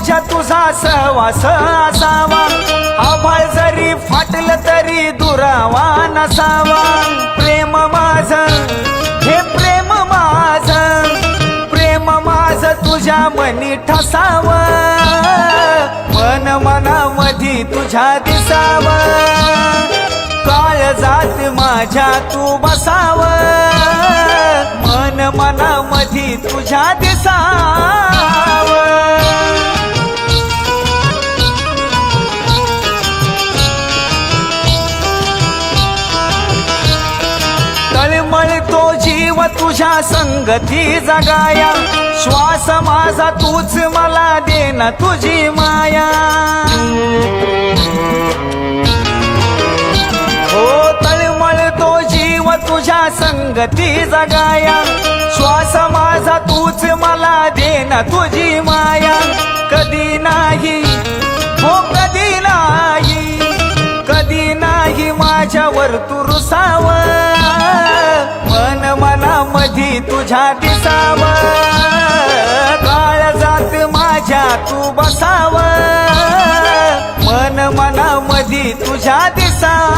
माझ्या तुझा सहवास असावा, आभाळ जरी फाटलं तरी दुरावा नसावा. प्रेम माझं हे प्रेम माझं, प्रेम माझं तुझ्या मनी ठसावं, मन मनामधी तुझ्या दिसावं. काळजात माझ्या तू बसावं, मन मनामधी तुझ्या दिसावं. तळमळतो जीव तुझ्या संगती जगाया, श्वास माझा तूच मला देना तुझी माया. हो तळमळतो जीव तुझ्या संगती जगाया, श्वास माझा तूच मला देना तुझी माया. कधी नाही हो कधी नाही, कधी नाही माझ्यावर तू रुसावं, मन मनामधी तुझ्या दिसावं. काळजात माझ्या तू बसावं, मन मनामधी तुझ्या दिसावं.